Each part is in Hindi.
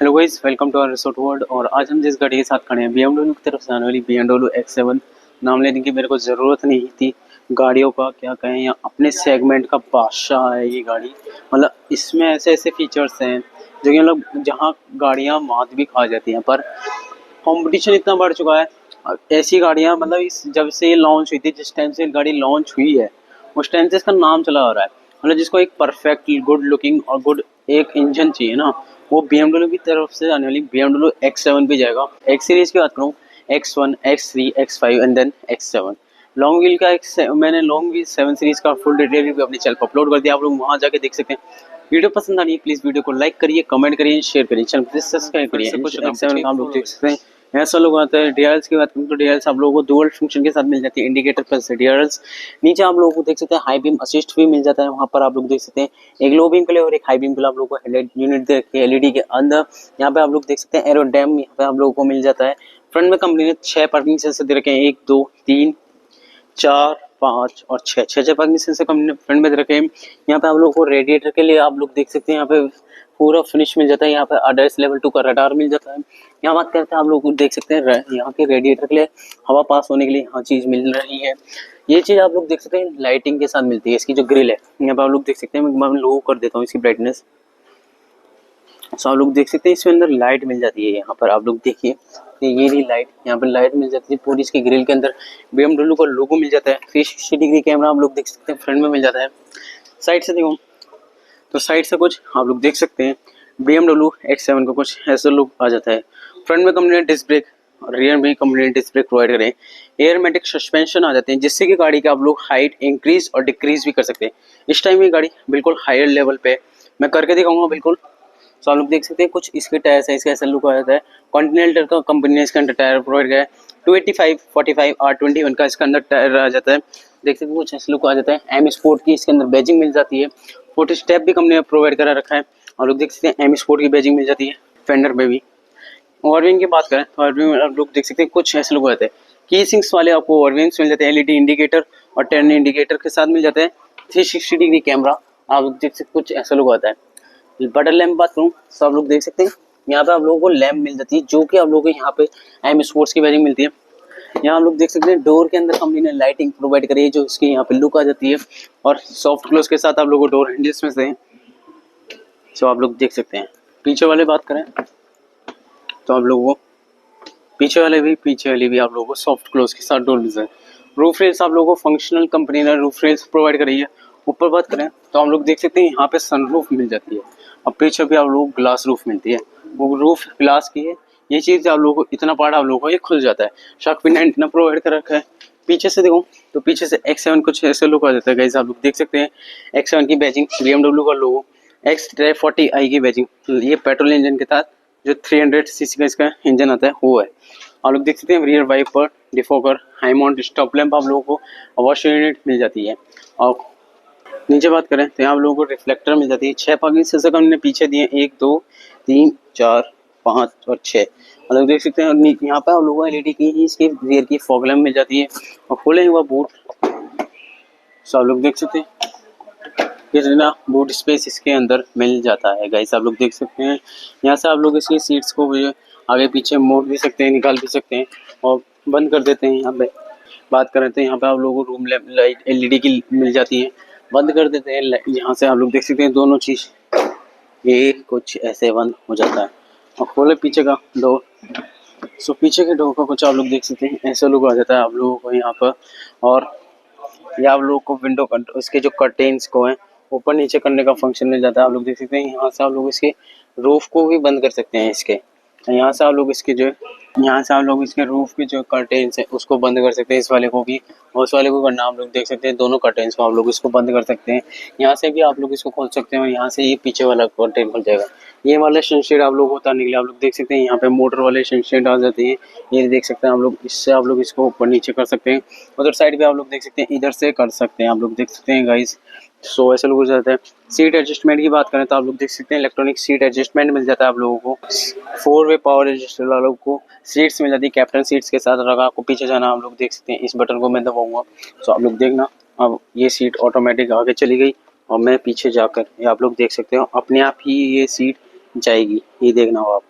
Hello guys, welcome to our resort world. और आज हम जिस गाड़ी के साथ खड़े हैं BMW की तरफ से आने वाली BMW X7। नाम लेने की मेरे को ज़रूरत नहीं थी। गाड़ियों का क्या कहें, या अपने सेगमेंट का बादशाह है ये गाड़ी। मतलब इसमें ऐसे ऐसे फीचर्स हैं जो कि मतलब जहाँ गाड़ियाँ मात भी खा जाती हैं, पर कंपटीशन इतना बढ़ चुका है। ऐसी गाड़ियाँ मतलब इस जब से ये लॉन्च हुई थी, जिस टाइम से गाड़ी लॉन्च हुई है उस टाइम से इसका नाम चला आ रहा है। मतलब जिसको एक परफेक्ट गुड लुकिंग और गुड एक इंजन चाहिए ना, वो BMW की तरफ से आने वाली BMW X7 पे जाएगा। X सीरीज की बात करूँ, X1, X3, X5 and then X7। Long wheel का मैंने लॉन्ग व्हील 7 सीरीज का फुल डिटेल रिव्यू अपने चैनल पर अपलोड कर दिया, आप लोग वहाँ जाके देख सकते हैं। वीडियो पसंद आ रही है प्लीज वीडियो को लाइक करिए, कमेंट करिए, शेयर करिए, चैनल को सब्सक्राइब करिए। कुछ X7 का आप लोग देख सकते हैं। ऐसा लोग आता है DRLs की बात करूँ तो DRLs आप लोगों को डुअल फंक्शन के साथ मिल जाती है, इंडिकेटर प्लस DRLs। नीचे आप लोगों को देख सकते हैं हाई बीम असिस्ट भी मिल जाता है, वहाँ पर आप लोग देख सकते हैं एक लो बीम के लिए और एक हाई बीम के लिए आप लोगों को हेडलाइट यूनिट दे रखी है LED के अंदर। यहाँ पे आप लोग देख सकते हैं एरो डैम यहाँ पे आप लोगों को मिल जाता है। फ्रंट में कंपनी ने 6 पार्किंग सेंसर दे रखे हैं, 1 2 3 4 5 और 6 पार्किंग सेंसर कंपनी ने फ्रंट में दे रखे हैं। यहाँ पे आप लोगों को रेडिएटर के लिए आप लोग देख सकते हैं यहाँ पे पूरा फिनिश मिल जाता है। यहाँ पे ADAS लेवल 2 का रडार मिल जाता है। यहाँ बात करते हैं आप लोग देख सकते हैं यहाँ के रेडिएटर के लिए हवा पास होने के लिए यहाँ चीज मिल रही है। ये चीज आप लोग देख सकते हैं लाइटिंग के साथ मिलती है। इसकी जो ग्रिल है यहाँ पे आप लोग देख सकते हैं, मैं लो कर देता हूँ इसकी ब्राइटनेस। सो आप लोग देख सकते हैं इसमें अंदर लाइट मिल जाती है। यहाँ पर आप लोग देखिए ये रही लाइट, यहाँ पर लाइट मिल जाती है पूरी। इसकी ग्रिल के अंदर BMW का लोगो मिल जाता है। 360 डिग्री कैमरा आप लोग देख सकते हैं फ्रंट में मिल जाता है। साइड से देखो तो साइड से कुछ आप लोग देख सकते हैं BMW X7 का कुछ ऐसा लुक आ जाता है। फ्रंट में कंपनी ने डिस्क ब्रेक और रियर में कंपनी ने डिस्क ब्रेक प्रोवाइड करे। एयरमेटिक सस्पेंशन आ जाते हैं जिससे कि गाड़ी का आप लोग हाइट इंक्रीज और डिक्रीज भी कर सकते हैं। इस टाइम ये गाड़ी बिल्कुल हायर लेवल पे मैं करके दिखाऊंगा बिल्कुल। तो आप लोग देख सकते हैं कुछ इसके टायर है, इसका ऐसा लुक आ जाता है। कॉन्टिनेंटल का कंपनी ने इसके अंदर टायर प्रोवाइड किया है। 285, 45 R21 का इसके अंदर टायर आ जाता है। देख सकते हैं कुछ ऐसा लुक आ जाता है। M स्पोर्ट की इसके अंदर बैजिंग मिल जाती है। 40 स्टेप भी कंपनी ने प्रोवाइड करा रखा है। और लोग देख सकते हैं M स्पोर्ट की बैजिंग मिल जाती है फेंडर में भी। ओवरविंग की बात करें तो ओवरविंग आप लोग देख सकते हैं कुछ ऐसे लुक आते हैं। की सिंक्स वाले आपको ओवरविंग्स मिल जाते हैं, LED इंडिकेटर और टर्न इंडिकेटर के साथ मिल जाते हैं। 360 डिग्री कैमरा आप देख सकते कुछ ऐसा लुक आता है। बटन लैम्प बात करूँ तो आप लोग देख सकते हैं यहाँ पे आप लोगों को लैम्प मिल जाती है, जो कि आप लोगों को यहाँ पे M स्पोर्ट्स की बैजिंग मिलती है। यहाँ आप लोग देख सकते हैं डोर के अंदर कंपनी ने लाइटिंग प्रोवाइड करी है, जो इसकी यहाँ पे लुक आ जाती है। और सॉफ्ट क्लोज के साथ आप लोगों को डोर हैंडल्स में से सो आप लोग देख सकते हैं। पीछे वाले बात करें तो आप लोगों को पीछे वाले भी आप लोगों को सॉफ्ट क्लोज के साथ डोर मिलते हैं। रूफ रेल्स आप लोगों को फंक्शनल कंपनी ने रूफ रेल्स प्रोवाइड करी है। ऊपर बात करें तो हम लोग देख सकते हैं यहाँ पे सनरूफ मिल जाती है और पीछे भी आप लोगों को ग्लास रूफ मिलती है। वो रूफ ग्लास की है। ये चीज़ आप लोगों को इतना पार्ट आप लोगों को ये खुल जाता है। शार्क फिन एंटीना प्रोवाइड कर रखा है। पीछे से देखो तो पीछे से X7 कुछ ऐसे लुक आ जाता है गाइस। आप लोग देख सकते हैं X7 की बैजिंग, BMW का लोगो, X40i की बैजिंग। ये पेट्रोल इंजन के साथ जो 300 सीसी का इसका इंजन आता है वो है। आप लोग देख सकते हैं rear wiper, defogger, high mount stop lamp आप लोगों को वॉश यूनिट मिल जाती है। और नीचे बात करें तो यहाँ आप लोगों को रिफ्लेक्टर मिल जाती है। 6 पार्किंग सेंसर हमने पीछे दिए, 1 2 3 4 5 और 6। मतलब देख सकते हैं यहाँ पे आप लोगों को LED की ही इसकी रियर की फॉग लैम्प मिल जाती है। और खोले हुआ बूट सो आप लोग देख सकते हैं कितना बूट स्पेस इसके अंदर मिल जाता है गाइस। आप लोग देख सकते हैं यहाँ से आप लोग इसकी सीट्स को भी आगे पीछे मोड़ भी सकते हैं, निकाल भी सकते हैं और बंद कर देते हैं। यहाँ पे बात करें तो यहाँ पे आप लोगों को रूम लाइट LED की मिल जाती है, बंद कर देते हैं। यहाँ से आप लोग देख सकते हैं दोनों चीज़ ये कुछ ऐसे बंद हो जाता है। और खोले पीछे का डोर सो पीछे के डोर का कुछ आप लोग देख सकते हैं ऐसा लुक आ जाता है आप लोगों को यहाँ पर। और ये आप लोगों को विंडो इसके जो कर्टेन्स को हैं ऊपर नीचे करने का फंक्शन मिल जाता है। आप लोग देख सकते हैं यहाँ से आप लोग इसके रूफ को भी बंद कर सकते हैं इसके। यहाँ से आप लोग इसके जो यहाँ से आप लोग इसके रूफ के जो कर्टेन्स है उसको बंद कर सकते हैं, इस वाले को भी और उस वाले को करना। आप लोग देख सकते हैं दोनों कर्टेन्स को आप लोग इसको बंद कर सकते हैं। यहाँ से भी आप लोग इसको खोल सकते हैं और यहाँ से ये पीछे वाला कर्टेन खुल जाएगा। ये वाला सनशेड आप लोग को उतारने के लिए आप लोग देख सकते हैं यहाँ पे मोटर वाले सनशेड आ जाते हैं। ये देख सकते हैं आप लोग, इससे आप लोग इसको ऊपर नीचे कर सकते हैं। उधर साइड पे आप लोग देख सकते हैं इधर से कर सकते हैं, आप लोग देख सकते हैं गाइस। सो ऐसा लोग हो जाता है। सीट एडजस्टमेंट की बात करें तो आप लोग देख सकते हैं इलेक्ट्रॉनिक सीट एडजस्टमेंट मिल जाता है आप लोगों को। 4 वे पावर एडजस्टर वालों को सीट्स मिल जाती है कैप्टन सीट्स के साथ। अगर आपको पीछे जाना आप लोग देख सकते हैं इस बटन को मैं दबाऊंगा तो आप लोग देखना अब ये सीट ऑटोमेटिक आगे चली गई और मैं पीछे जाकर आप लोग देख सकते हो अपने आप ही ये सीट जाएगी। ये देखना हो आप।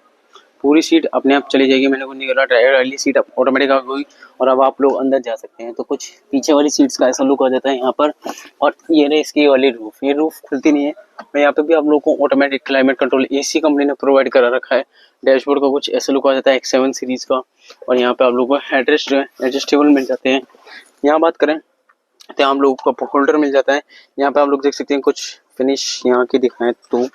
पूरी सीट अपने आप चली जाएगी, मैंने कुछ नहीं करा, ड्राइवर वाली सीट ऑटोमेटिक आ गई और अब आप लोग अंदर जा सकते हैं। तो कुछ पीछे वाली सीट्स का ऐसा लुक आ जाता है यहाँ पर। और ये रही इसकी वाली रूफ, ये रूफ खुलती नहीं है। और यहाँ पे भी आप लोग को automatic climate control AC company ने प्रोवाइड करा रखा है। डैशबोर्ड का कुछ ऐसा लुक आ जाता है X7 सीरीज का। और यहाँ पे आप लोगों को हेडरेस्ट जो है एडजस्टेबल मिल जाते हैं। यहाँ बात करें तो हम लोग को कप होल्डर मिल जाता है। यहाँ पे आप लोग देख सकते हैं कुछ फिनिश यहाँ की दिखाएं तो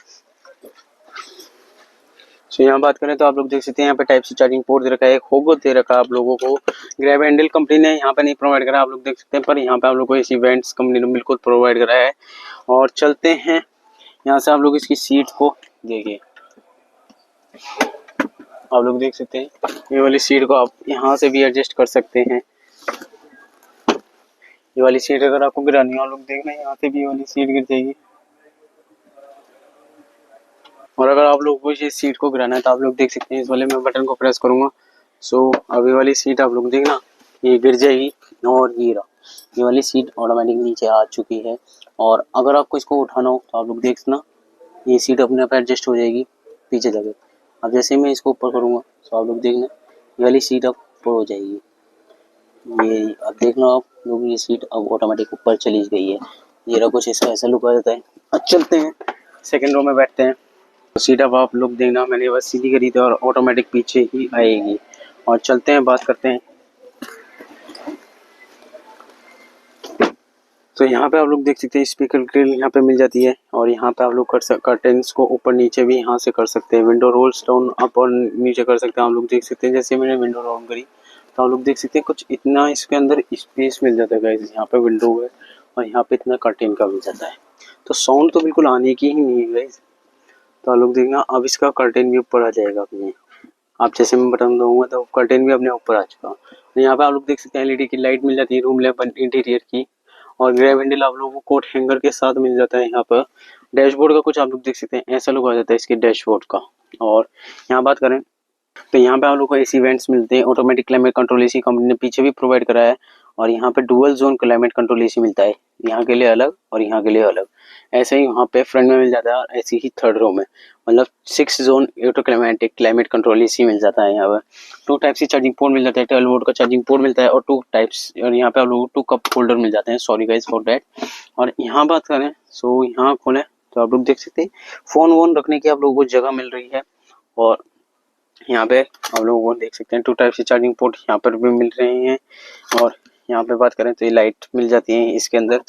यहाँ बात करें तो आप लोग देख सकते हैं यहाँ पे टाइप सी चार्जिंग पोर्ट दे रखा है, एक होगो दे रखा है आप लोगों को। ग्रैब हैंडल कंपनी ने यहाँ पे नहीं प्रोवाइड करा, आप लोग देख सकते हैं, पर यहाँ पे आप लोग को इस इवेंट्स कंपनी ने बिल्कुल प्रोवाइड करा है। और चलते हैं यहाँ से, आप लोग इसकी सीट को देखिए, आप लोग देख सकते हैं ये वाली सीट को आप यहाँ से भी एडजस्ट कर सकते हैं। ये वाली सीट अगर आपको गिरानी है, आप लोग देख रहे हैं यहाँ से भी ये वाली सीट गिर जाएगी। और अगर आप लोग को इस सीट को गिराना है तो आप लोग देख सकते हैं, इस वाले मैं बटन को प्रेस करूंगा सो अभी वाली सीट आप लोग देखना ये गिर जाएगी। और ये वाली सीट ऑटोमेटिक नीचे आ चुकी है। और अगर आपको इसको उठाना हो तो आप लोग देखना ये सीट अपने आप एडजस्ट हो जाएगी पीछे जाके। अब जैसे मैं इसको ऊपर करूँगा तो आप लोग देखना ये वाली सीट अब ऊपर हो जाएगी। ये अब देखना आप लोग, ये सीट अब ऑटोमेटिक ऊपर चली गई है। ये रहा कुछ इसका ऐसा लुक आ जाता है। अब चलते हैं सेकेंड रो में बैठते हैं। तो सीट अब आप लोग देखना मैंने बस सीधी करी थी और ऑटोमेटिक पीछे ही आएगी। और चलते हैं बात करते हैं। तो यहाँ पे आप लोग देख सकते हैं स्पीकर ग्रिल यहाँ पे मिल जाती है। और यहाँ पे आप लोग कर्टेन्स को ऊपर नीचे भी यहाँ से कर सकते हैं। विंडो रोल्स डाउन अप और नीचे कर सकते हैं। आप लोग देख सकते हैं जैसे मैंने विंडो डाउन करी तो आप लोग देख सकते हैं कुछ इतना इसके अंदर स्पेस मिल जाता है गाइस। यहाँ पे विंडो है और यहाँ पे इतना कर्टेन का मिल जाता है। तो साउंड तो बिल्कुल आने की ही नहीं है गाइस। तो आप लोग देखना अब इसका कर्टेन भी ऊपर आ जाएगा अपने आप, जैसे मैं बटन दूंगा तो कर्टेन भी अपने ऊपर आ चुका। तो यहाँ पे आप लोग देख सकते हैं एलईडी की लाइट मिल जाती है रूम लेवल इंटीरियर की। और ग्रैब हैंडल आप लोगों को कोट हैंगर के साथ मिल जाता है यहाँ पर। डैशबोर्ड का कुछ आप लोग देख सकते हैं ऐसा लुक आ जाता है इसके डैशबोर्ड का। और यहाँ बात करें तो यहाँ पे आप लोग को एसी वेंट्स मिलते हैं, automatic climate control AC company ने पीछे भी प्रोवाइड कराया है। और यहाँ पे dual zone climate control AC मिलता है, यहाँ के लिए अलग और यहाँ के लिए अलग। ऐसे ही वहाँ पे फ्रंट में मिल जाता है और ऐसे ही थर्ड रो में मतलब 6 जोन ऑटोक्लाइमेटिक क्लाइमेट कंट्रोल एसी मिल जाता है। यहाँ पर 2 टाइप से चार्जिंग पोर्ट मिल जाता है, 12 वोल्ट का चार्जिंग पोर्ट मिलता है और 2 टाइप्स। और यहाँ पे आप लोग 2 कप होल्डर मिल जाते हैं, सॉरी गाइज फॉर दैट। और यहाँ बात करें सो यहाँ खोलें तो आप लोग देख सकते हैं फोन वोन रखने की आप लोगों को जगह मिल रही है। और यहाँ पे आप लोगों को देख सकते हैं 2 टाइप से चार्जिंग पोर्ट यहाँ पर भी मिल रहे हैं। और यहाँ पे बात करें तो ये लाइट मिल जाती है इसके अंदर।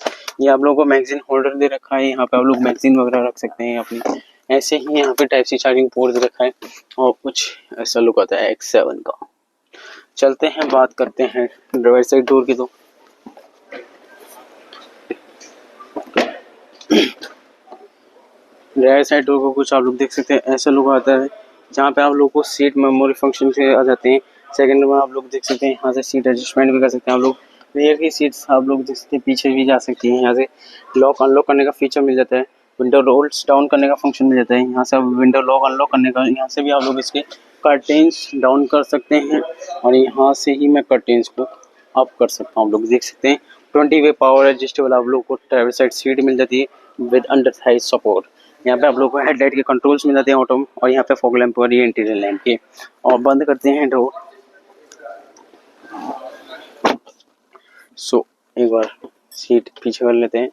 ये आप लोगों को मैगजीन होल्डर दे रखा है, यहाँ पे आप लोग मैगजीन वगैरह रख सकते हैं अपनी। ऐसे ही यहाँ पे टाइप सी चार्जिंग पोर्ट दे रखा है और कुछ ऐसा लुक आता है X7 का। चलते हैं बात करते हैं ड्राइवर साइड डोर की। तो ड्राइवर साइड डोर को कुछ आप लोग देख सकते हैं ऐसा लुक आता है, जहाँ पे आप लोग को सीट मेमोरी फंक्शन से आ जाते हैं। सेकंड में आप लोग देख सकते हैं यहाँ से सीट एडजस्टमेंट भी कर सकते हैं आप लोग। रेयर की सीट्स आप लोग देख सकते हैं पीछे भी जा सकती हैं। यहाँ से लॉक अनलॉक करने का फीचर मिल जाता है, विंडो रोल्स डाउन करने का फंक्शन मिल जाता है। यहाँ से विंडो लॉक अनलॉक करने का, यहाँ से भी आप लोग इसके कर्टेन्स डाउन कर सकते हैं। और यहाँ से ही मैं कर्टेन्स को अप कर सकता हूँ। आप लोग देख सकते हैं 20 वे पावर एडजस्टेबल आप लोग को ड्राइवर साइड सीट मिल जाती है विद अंडर थाई सपोर्ट। यहाँ पे आप लोग को हेडलाइट के कंट्रोल्स मिल जाते हैं ऑटो में। और यहाँ पे फॉग लैंप और ये इंटीरियर लैंप के। और बंद करते हैं डोर। सो एक बार सीट पीछे कर लेते हैं।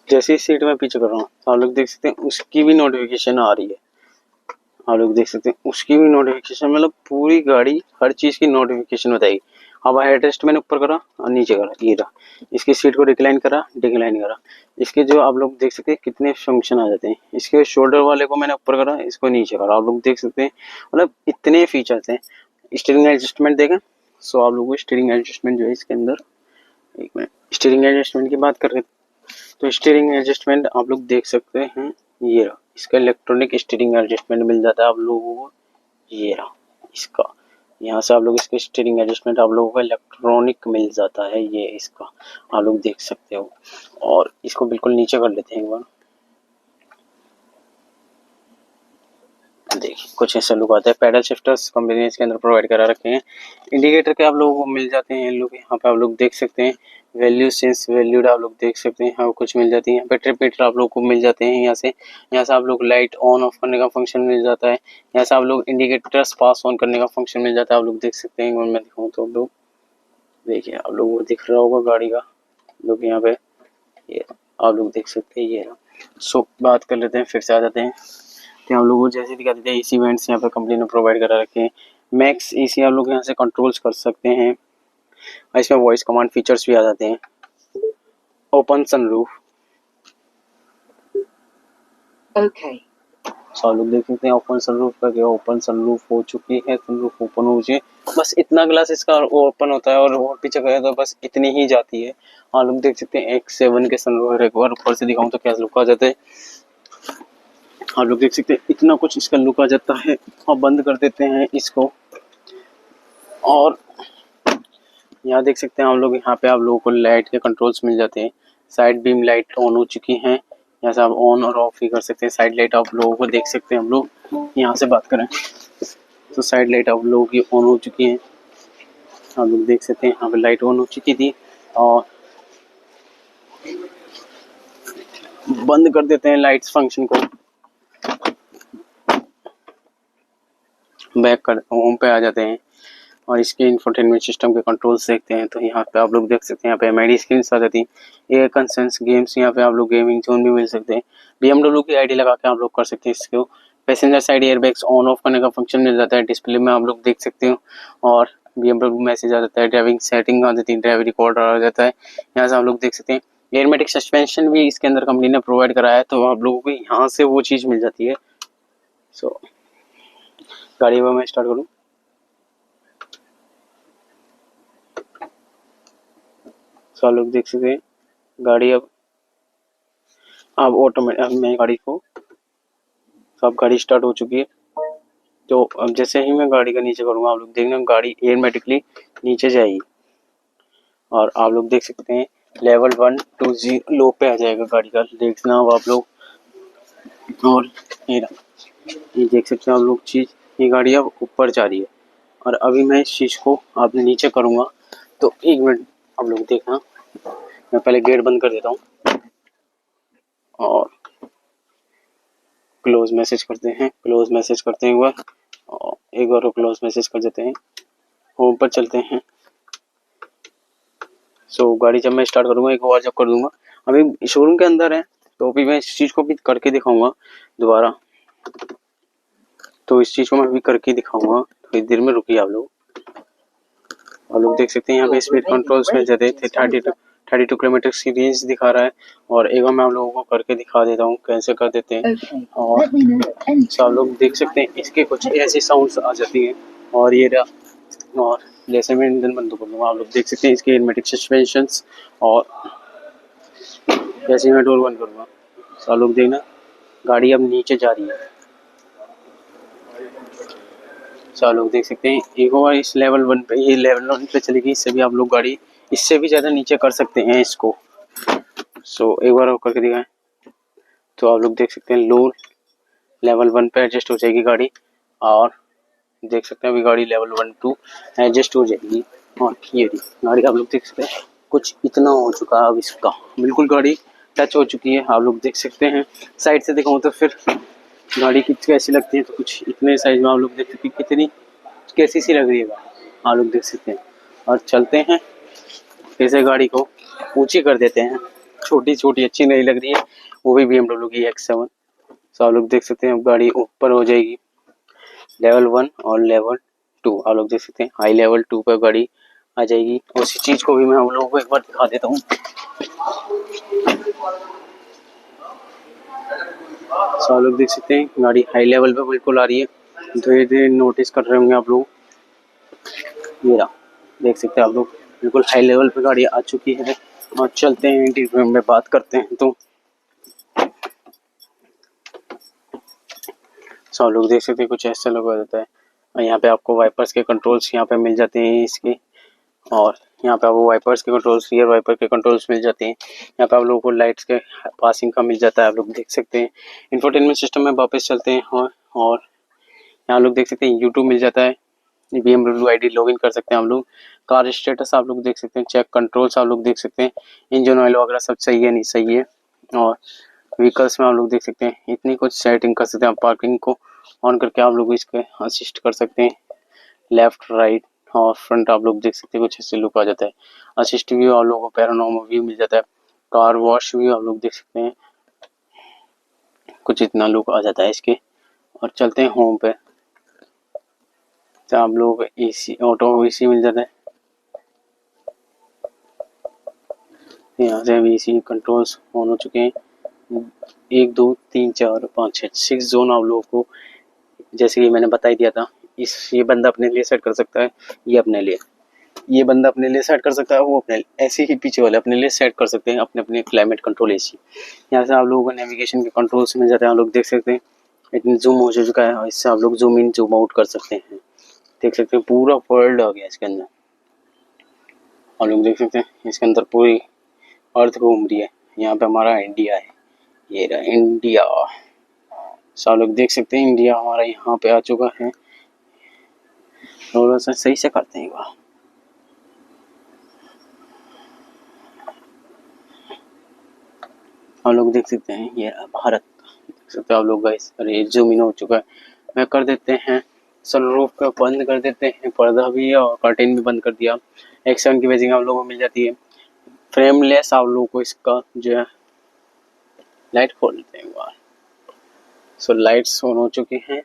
जैसे ही सीट में पीछे कर रहा हूँ तो आप लोग देख सकते हैं उसकी भी नोटिफिकेशन आ रही है। आप लोग देख सकते हैं उसकी भी नोटिफिकेशन, मतलब पूरी गाड़ी हर चीज़ की नोटिफिकेशन बताएगी। अब हेडरेस्ट मैंने ऊपर करा और नीचे करा, ये रहा। इसकी सीट को रिक्लाइन करा, डिक्लाइन करा। इसके जो आप लोग देख सकते हैं कितने फंक्शन आ जाते हैं। इसके शोल्डर वाले को मैंने ऊपर करा, इसको नीचे करा, आप लोग देख सकते हैं मतलब इतने फीचर्स हैं। स्टीयरिंग एडजस्टमेंट देखें सो आप लोग को स्टीयरिंग एडजस्टमेंट जो है इसके अंदर, एक मिनट, स्टीयरिंग एडजस्टमेंट की बात कर रहे हैं तो स्टीयरिंग एडजस्टमेंट आप लोग देख सकते हैं ये रहा। इसका इलेक्ट्रॉनिक स्टीयरिंग एडजस्टमेंट मिल जाता है आप लोगों को, ये रहा इसका। यहाँ से आप लोग इसके स्टीयरिंग एडजस्टमेंट आप लोगों को इलेक्ट्रॉनिक मिल जाता है, ये इसका आप लोग देख सकते हो। और इसको बिल्कुल नीचे कर लेते हैं एक बार। देखिए कुछ ऐसा लुक आता है। पैडल शिफ्टर्स कंपनी ने इसके अंदर प्रोवाइड करा रखे हैं। इंडिकेटर के आप लोगों को मिल जाते हैं लोग, यहाँ पे आप लोग देख सकते हैं। वैल्यू सेंस वैल्यूड आप लोग देख सकते हैं, यहाँ कुछ मिल जाती है। यहाँ पे ट्रिप मीटर आप लोग को मिल जाते हैं। यहाँ से आप लोग लाइट ऑन ऑफ करने का फंक्शन मिल जाता है। यहाँ से आप लोग इंडिकेटर्स पास ऑन करने का फंक्शन मिल जाता है। आप लोग देख सकते हैं, मैं दिखाऊँ तो आप लोग देखिए, आप लोगों को दिख रहा होगा गाड़ी का लोग यहाँ पे, ये आप लोग देख सकते हैं ये। सो बात कर लेते हैं, फिर से आ जाते हैं। तो हम लोग को जैसे दिखा देते हैं एसी वेंट्स यहाँ पे कंपनी ने प्रोवाइड करा रखे हैं। मैक्स एसी आप लोग यहाँ से कंट्रोल्स कर सकते हैं और इसमें वॉइस कमांड फीचर्स भी आ जाते हैं। ओपन सनरूफ, ओके सो आप लोग देख सकते हैं ओपन सनरूफ का क्या, ओपन सनरूफ हो चुकी है, सनरूफ ओपन हो चुकी है। बस इतना ग्लास इसका ओपन होता है और पीछे गए तो बस इतनी ही जाती है। आप लोग देख सकते हैं X7 के सनरूफ, एक बार ऊपर से दिखाऊं तो क्या लुक आ जाता है। आप लोग देख सकते हैं इतना कुछ इसका लुक आ जाता है। और बंद कर देते हैं इसको, और यहाँ देख सकते हैं हम लोग, यहाँ पे आप लोगों को लाइट के कंट्रोल्स मिल जाते हैं। साइड बीम लाइट ऑन हो चुकी हैं, यहाँ से आप ऑन और ऑफ भी कर सकते हैं। साइड लाइट आप लोगों को देख सकते हैं। हम लोग यहाँ से बात करें तो साइड लाइट आप लोगों की ऑन हो चुकी है। आप लोग देख सकते हैं यहाँ पे लाइट ऑन हो चुकी थी, और बंद कर देते हैं लाइट्स फंक्शन को। बैक कर होम पे आ जाते हैं और इसके इंफोटेनमेंट सिस्टम के कंट्रोल्स देखते हैं। तो यहाँ पे आप लोग देख सकते हैं, यहाँ पे एमआईडी स्क्रीन आ जाती है। एयर कंसेंस गेम्स, यहाँ पे आप लोग गेमिंग जोन भी मिल सकते हैं। BMW की आईडी लगा के आप लोग कर सकते हैं इसको। Passenger side airbags on off करने का फंक्शन मिल जाता है डिस्प्ले में, आप लोग देख सकते हो। और BMW मैसेज आ जाता है, ड्राइविंग सेटिंग आ जाती है, ड्राइवर रिकॉर्डर आ जाता है। यहाँ से आप लोग देख सकते हैं एयरमेटिक सस्पेंशन भी इसके अंदर कंपनी ने प्रोवाइड कराया है, तो आप लोगों को यहाँ से वो चीज़ मिल जाती है। सो गाड़ी में मैं स्टार्ट करूँ, सो आप लोग देख सकते हैं गाड़ी अब ऑटोमेटिक मैं गाड़ी को, अब गाड़ी स्टार्ट हो चुकी है। तो अब जैसे ही मैं गाड़ी का नीचे करूँगा, आप लोग देखना गाड़ी ऑटोमेटिकली नीचे जाएगी। और आप लोग देख सकते हैं लेवल 1 to 0 लो पे आ जाएगा गाड़ी का, देखना अब आप लोग। और ये देख सकते हैं आप लोग चीज़, ये गाड़ी अब ऊपर जा रही है। और अभी मैं इस चीज़ को आप नीचे करूँगा, तो 1 मिनट आप लोग देखना। मैं पहले गेट बंद कर देता हूँ और क्लोज मैसेज करते हैं, क्लोज मैसेज करते हैं एक बार, और एक बार क्लोज मैसेज कर देते हैं। होम पर चलते हैं। सो गाड़ी जब मैं स्टार्ट करूँगा, एक बार जब कर दूंगा, अभी शोरूम के अंदर है तो अभी मैं इस चीज़ को भी करके दिखाऊंगा दोबारा। तो इस चीज़ को मैं अभी करके दिखाऊंगा, थोड़ी देर में रुकिए आप लोग। देख सकते हैं यहाँ पे स्पीड कंट्रोल्स में जाते थे 32 किलोमीटर की रेंज दिखा रहा है। और एक बार मैं आप लोगों को करके दिखा देता हूँ कैसे कर देते हैं। और सब लोग देख सकते हैं इसके कुछ ऐसी साउंड्स आ जाती हैं। और ये रहा, और जैसे मैं इंजन बंद कर दूँगा, आप लोग देख सकते हैं इसके एयरमेटिक सस्पेंशंस। और जैसे मैं डोर बंद करूँगा, सब लोग देखना गाड़ी अब नीचे जा रही है। सब लोग देख सकते हैं एक और इस लेवल 1 पे, ये लेवल 1 पे चलेगी, इससे भी आप लोग गाड़ी इससे भी ज़्यादा नीचे कर सकते हैं इसको। सो एक बार और करके दिखाएं तो आप लोग देख सकते हैं लो लेवल 1 पे एडजस्ट हो जाएगी गाड़ी। और देख सकते हैं अभी गाड़ी लेवल 1 2 एडजस्ट हो जाएगी। और ये गाड़ी आप लोग देख सकते हैं कुछ इतना हो चुका है अब इसका, बिल्कुल गाड़ी टच हो चुकी है। आप लोग देख सकते हैं साइड से दिखाऊँ तो फिर गाड़ी कैसी लगती है, तो कुछ इतने साइज में आप लोग देख सकते हैं कितनी कैसी सी लग रही है गाड़ी, आप लोग देख सकते हैं। और चलते हैं फिर से गाड़ी को ऊंची कर देते हैं, छोटी छोटी अच्छी नहीं लग रही है, वो भी BMW की X7। तो आप लोग देख सकते हैं अब गाड़ी ऊपर हो जाएगी लेवल 1 और लेवल 2। आप लोग देख सकते हैं हाई लेवल 2 पर गाड़ी आ जाएगी। उसी चीज़ को भी मैं आप लोगों को एक बार दिखा देता हूँ। तो आप लोग देख सकते हैं गाड़ी हाई लेवल पे बिल्कुल आ रही है। धीरे धीरे नोटिस कर रहे होंगे आप लोग, ये रहा देख सकते हैं आप लोग बिल्कुल हाई लेवल पे गाड़ी आ चुकी है। और चलते हैं इंटीरियर में बात करते हैं। तो सब लोग देख सकते हैं कुछ ऐसा लगा जाता है। और यहाँ पे आपको वाइपर्स के कंट्रोल्स यहाँ पे मिल जाते हैं इसके। और यहाँ पे आपको वाइपर्स के कंट्रोल्स, रियर वाइपर के कंट्रोल्स मिल जाते हैं। यहाँ पे आप लोगों को लाइट्स के पासिंग का मिल जाता है, आप लोग देख सकते हैं। इंफोटेनमेंट सिस्टम में वापस चलते हैं। और यहाँ लोग देख सकते हैं यूट्यूब मिल जाता है, BMW ID लॉगिन कर सकते हैं हम लोग। कार स्टेटस आप लोग देख सकते हैं, चेक कंट्रोल्स आप लोग देख सकते हैं, इंजन ऑयल वगैरह सब सही है नहीं सही है। और व्हीकल्स में आप लोग देख सकते हैं इतनी कुछ सेटिंग कर सकते हैं। पार्किंग को ऑन करके आप लोग इसके असिस्ट कर सकते हैं, लेफ्ट राइट और फ्रंट आप लोग देख सकते हैं कुछ ऐसे लुक आ जाता है। असिस्ट व्यू आप लोगों को पैरानॉर्मल व्यू मिल जाता है, कार वॉश व्यू आप लोग देख सकते हैं, कुछ इतना लुक आ जाता है इसके। और चलते हैं होम पे, तो आप लोग एसी ऑटो एसी मिल जाता है, यहाँ से अभी एसी कंट्रोल्स ऑन हो चुके हैं। 1 2 3 4 5 6 6 जोन आप लोगों को जैसे कि मैंने बता ही दिया था। ये बंदा अपने लिए सेट कर सकता है, ये अपने लिए, ये बंदा अपने लिए सेट कर सकता है, वो अपने ऐसे ही पीछे वाले अपने लिए सेट कर सकते हैं अपने अपने क्लाइमेट कंट्रोल एसी। यहाँ से आप लोगों को नेविगेशन के कंट्रोल्स मिल जाते हैं, आप लोग देख सकते हैं इतनी जूम हो चुका है और इससे आप लोग जूम इन जूम आउट कर सकते हैं। देख सकते हैं पूरा वर्ल्ड आ गया इसके अंदर, आप लोग देख सकते हैं इसके अंदर पूरी अर्थ घूम रही है। यहाँ पे हमारा इंडिया है, ये रहा इंडिया। सो आप लोग देख सकते हैं इंडिया हमारा यहाँ पे आ चुका है। थोड़ा सा सही से करते हैं वहाँ, आप लोग देख सकते हैं ये भारत, देख सकते हैं आप लोग गाइस। अरे जूम इन हो चुका है, मैं कर देते हैं सनरूफ का बंद कर देते हैं, पर्दा भी और कर्टेन भी बंद कर दिया। X7 की बेजिंग आप लोगों को मिल जाती है। फ्रेमलेस आप लोगों को इसका जो है लाइट खोल देते हैं बाहर। सो लाइट्स ऑन हो चुकी हैं,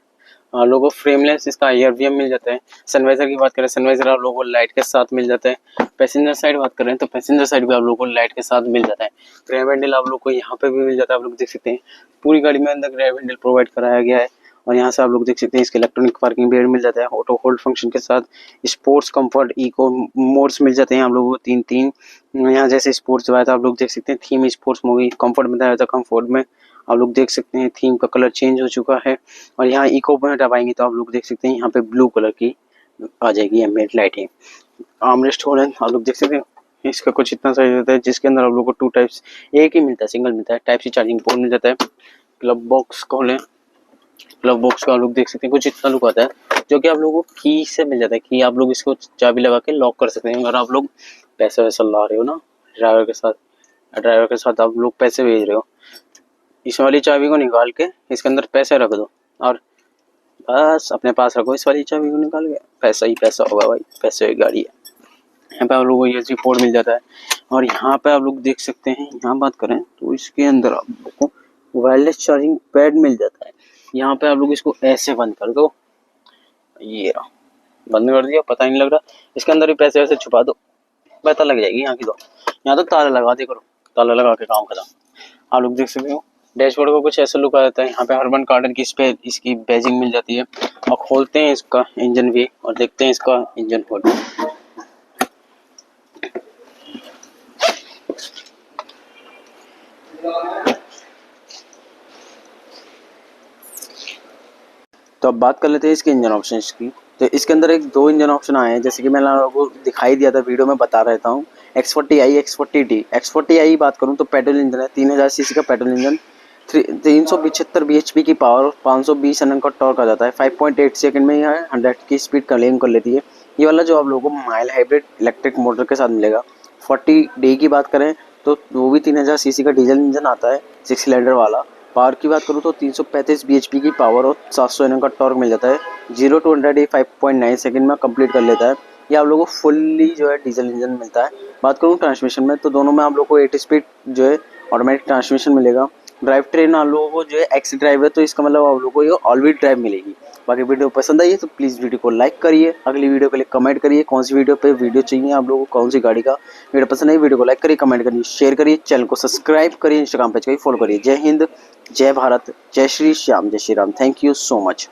आप लोगों को फ्रेमलेस इसका एयरवीएम मिल जाता है। सनवाइजर की बात करें, सनवाइजर आप लोगों को लाइट के साथ मिल जाता है। पैसेंजर साइड बात करें तो पैसेंजर साइड भी आप लोगों को लाइट के साथ मिल जाता है। ग्रैब हैंडल आप लोग को यहाँ पे भी मिल जाता है, आप लोग देख सकते हैं पूरी गाड़ी में अंदर ग्रैब हैंडल प्रोवाइड कराया गया है। और यहाँ से आप लोग देख सकते हैं इसके इलेक्ट्रॉनिक पार्किंग ब्रेक मिल जाता है, ऑटो होल्ड फंक्शन के साथ। स्पोर्ट्स, कंफर्ट, इको मोड्स मिल जाते हैं आप लोगों को तीन तीन। यहाँ जैसे स्पोर्ट्स आया था आप लोग देख सकते हैं थीम स्पोर्ट्स मूवी, कंफर्ट में आया था कंफर्ट में आप लोग देख सकते हैं थीम का कलर चेंज हो चुका है। और यहाँ इको में दबाएंगे तो आप लोग देख सकते हैं यहाँ पे ब्लू कलर की आ जाएगी एम्बिएंट लाइटिंग। आर्मरेस्ट होल्ड आप लोग देख सकते हैं, इसका कुछ इतना साइज होता है जिसके अंदर आप लोग को 2 टाइप्स, एक ही मिलता है सिंगल मिलता है, टाइप सी चार्जिंग पोर्ट मिल जाता है। क्लब बॉक्स खोलें, क्लब बॉक्स का आप लोग देख सकते हैं कुछ इतना लुक आता है जो कि आप लोगों को की से मिल जाता है। की आप लोग इसको चाबी लगा के लॉक कर सकते हैं। अगर आप लोग पैसे वैसे ला रहे हो ना ड्राइवर के साथ आप लोग पैसे भेज रहे हो, इस वाली चाबी को निकाल के इसके अंदर पैसे रख दो और बस अपने पास रखो। इस वाली चाबी को निकाल के पैसा ही पैसा होगा भाई, पैसे की गाड़ी है। यहाँ पे आप लोगों को USB पोर्ट मिल जाता है। और यहाँ पे आप लोग देख सकते हैं, यहाँ बात करें तो इसके अंदर आप लोगों को वायरलेस चार्जिंग पैड मिल जाता है। यहाँ पे आप लोग इसको ऐसे बंद कर दो, ये रहा बंद कर दिया, पता ही नहीं लग रहा। इसके अंदर भी पैसे वैसे छुपा दो, पता लग जाएगी। यहाँ की तो यहाँ तो ताला लगा दे करो, ताला लगा के काम खत्म। आप लोग देख सकते हो डैशबोर्ड को कुछ ऐसा लुक आ जाता है। यहाँ पे हर्मन कार्डन की इसकी बैजिंग मिल जाती है। और खोलते हैं इसका इंजन भी और देखते हैं इसका इंजन होल्ड। तो अब बात कर लेते हैं इसके इंजन ऑप्शन की। तो इसके अंदर एक 2 इंजन ऑप्शन आए हैं, जैसे कि मैंने आपको दिखाई दिया था वीडियो में बता रहता हूँ। X40i, X40D। X40i बात करूँ तो पेट्रोल इंजन है, 3000 सीसी का पेट्रोल इंजन, 375 bhp की पावर, 520 Nm का टॉर्क आ जाता है। 5.8 सेकंड में यह 100 की स्पीड क्लेम कर लेती है। ये वाला जो आप लोगों को माइल्ड हाइब्रिड इलेक्ट्रिक मोटर के साथ मिलेगा। 40D की बात करें तो वो भी 3000 सीसी का डीजल इंजन आता है, 6 सिलेंडर वाला। पावर की बात करूँ तो 335 bhp की पावर और 700 Nm का टॉर्क मिल जाता है। 0 to 100 5.9 सेकंड में कंप्लीट कर लेता है। ये आप लोगों को फुल्ली जो है डीजल इंजन मिलता है। बात करूँ ट्रांसमिशन में तो दोनों में आप लोग को 8 स्पीड जो है ऑटोमेटिक ट्रांसमिशन मिलेगा। ड्राइव ट्रेन आप लोगों को जो है एक्स ड्राइव है, तो इसका मतलब आप लोगों को ये ऑल व्हील ड्राइव मिलेगी। बाकी वीडियो पसंद आई है तो प्लीज़ वीडियो को लाइक करिए, अगली वीडियो के लिए कमेंट करिए कौन सी वीडियो पे वीडियो चाहिए आप लोगों को, कौन सी गाड़ी का वीडियो पसंद आई। वीडियो को लाइक करिए, कमेंट करिए, शेयर करिए, चैनल को सब्सक्राइब करिए, इंस्टाग्राम पेज को भी फॉलो करिए। जय हिंद, जय भारत, जय श्री श्याम, जय Shri Ram. Thank you so much.